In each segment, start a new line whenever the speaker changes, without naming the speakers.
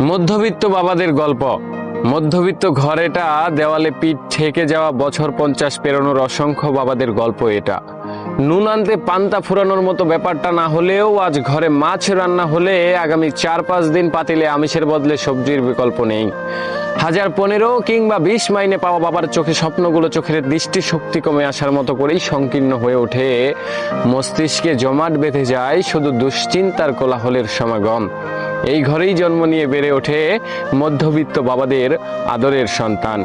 মধ্যবিত্ত বাবাদের গল্প। মধ্যবিত্ত ঘরেটা দেওয়ালে পিঠ ঠেকে যাওয়া বছর 50 পেরোনোর অসংখ্য বাবাদের গল্প এটা। নুন আনতে পান্তা ফুরানোর মতো ব্যাপারটা না হলেও আজ ঘরে মাছ রান্না হলে আগামী 4-5 দিন পাতিলে আমিষের বদলে সবজির বিকল্প নেই। 1015 কিংবা 20 মাইনে পাওয়া বাবার চোখে স্বপ্নগুলো চোখের দৃষ্টি শক্তি কমে আসার মতো করেই সংকীর্ণ হয়ে ওঠে। মস্তিষ্কে জমাট বেঁধে যায় শুধু দুশ্চিন্তার কোলাহলের সমাগম। এই ঘরেই জন্ম নিয়ে বেড়ে ওঠে মধ্যবিত্ত বাবাদের আদরের সন্তান।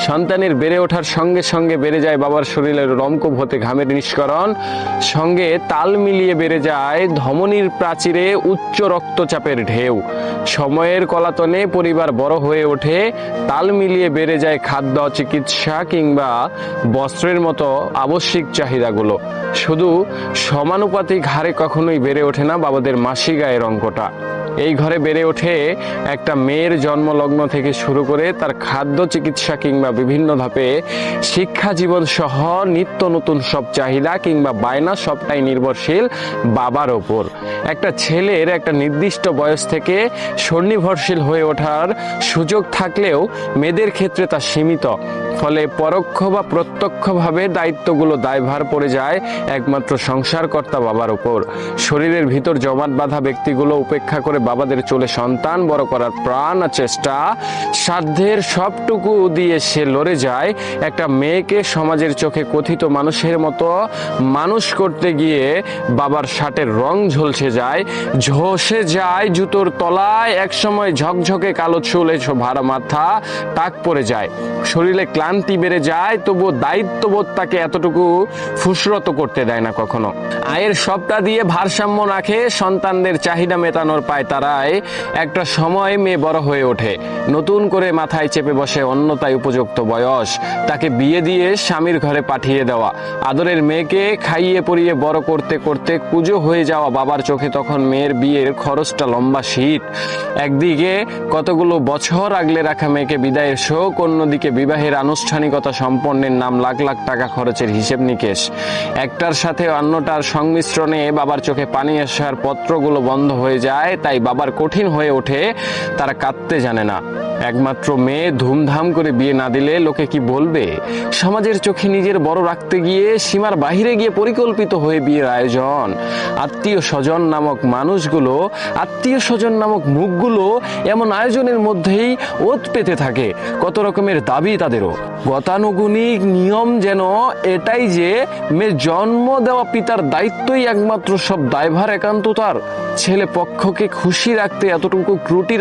সন্তানের বেড়ে ওঠার সঙ্গে সঙ্গে বেড়ে যায় বাবার শরীরের রমকূপ হতে ঘামের নিষ্করণ, সঙ্গে তাল মিলিয়ে বেড়ে যায় ধমনীর প্রাচীরে উচ্চ রক্তচাপের ঢেউ। সময়ের কলাতনে পরিবার বড় হয়ে ওঠে, তাল মিলিয়ে বেড়ে যায় খাদ্য, চিকিৎসা কিংবা বস্ত্রের মতো আবশ্যিক চাহিদাগুলো। শুধু সমানুপাতিক হারে কখনোই বেড়ে ওঠে না বাবাদের মাসিক আয়ের অঙ্কটা। এই ঘরে বেড়ে ওঠে একটা মেয়ের জন্মলগ্ন থেকে শুরু করে তার খাদ্য, চিকিৎসা কিংবা বিভিন্ন ধাপে শিক্ষা জীবন সহ নিত্য নতুন সব চাহিদা কিংবা বায়না সবটাই নির্ভরশীল বাবার ওপর। একটা ছেলের একটা নির্দিষ্ট বয়স থেকে স্বনির্ভরশীল হয়ে ওঠার সুযোগ থাকলেও মেয়েদের ক্ষেত্রে তা সীমিত। ফলে পরোক্ষ বা প্রত্যক্ষভাবে দায়িত্বগুলো দায়ভার পড়ে যায় একমাত্র সংসারকর্তা বাবার ওপর। শরীরের ভিতর জমাট বাঁধা ব্যক্তিগুলো উপেক্ষা করে বাবাদের চলে সন্তান বড় করার প্রাণ আর চেষ্টা। সাধ্যের সবটুকু দিয়ে সে লড়ে যায় একটা মেয়েকে সমাজের চোখে কথিত মানুষের মতো মানুষ করতে গিয়ে বাবার শার্টের রং ঝলসে যায়, ঝসে যায় জুতোর তলায়। একসময় ঝকঝকে কালো চুলে ভাড়া মাথা টাক পড়ে যায়, শরীরে ক্লান্তি বেড়ে যায়, তবুও দায়িত্ববোধ তাকে এতটুকু ফুসরত করতে দেয় না কখনো। আয়ের সবটা দিয়ে ভারসাম্য রাখে সন্তানদের চাহিদা মেটানোর পায়তারায়। একটা সময় মেয়ে বড় হয়ে ওঠে, নতুন করে মাথায় চেপে বসে অন্যতায় উপযুক্ত বয়স। তাকে বিয়ে দিয়ে স্বামীর ঘরে পাঠিয়ে দেওয়া। আদরের মেয়েকে খাইয়ে পরিয়ে বড় করতে করতে কুঁজো হয়ে যাওয়া বাবার চোখে তখন মেয়ের বিয়ের খরচটা লম্বা শীত। একদিকে কতগুলো বছর আগলে রাখা মেয়েকে বিদায়ের শোক, অন্যদিকে বিবাহের আনুষ্ঠানিকতা সম্পন্নের নাম লাখ লাখ টাকা খরচের হিসেব নিকেশ। একটার সাথে অন্যটার সংমিশ্রণে বাবার চোখে পানি আসার পত্রগুলো বন্ধ হয়ে যায়। তাই বাবার কঠিন হয়ে ওঠে, তারা কাঁদতে জানে না। একমাত্র মেয়ে, ধুমধাম করে বিয়ে না দিলে লোকে কি বলবে? সমাজের চোখে নিজের বড় রাখতে গিয়ে সীমার বাহিরে গিয়ে পরিকল্পিত হয়ে বিয়ের আয়োজন। আত্মীয় স্বজন নামক মানুষগুলো, আত্মীয় স্বজন নামক মুখগুলো এমন আয়োজনের মধ্যেই ওত পেতে থাকে। কত রকমের দাবি তাদেরও। গতানুগণিক নিয়ম যেন এটাই যে মেয়ে জন্ম দেওয়া পিতার দায়িত্বই একমাত্র সব দায়ভার একান্ত তার। ছেলে পক্ষকে খুশি রাখতে এতটুকু ত্রুটি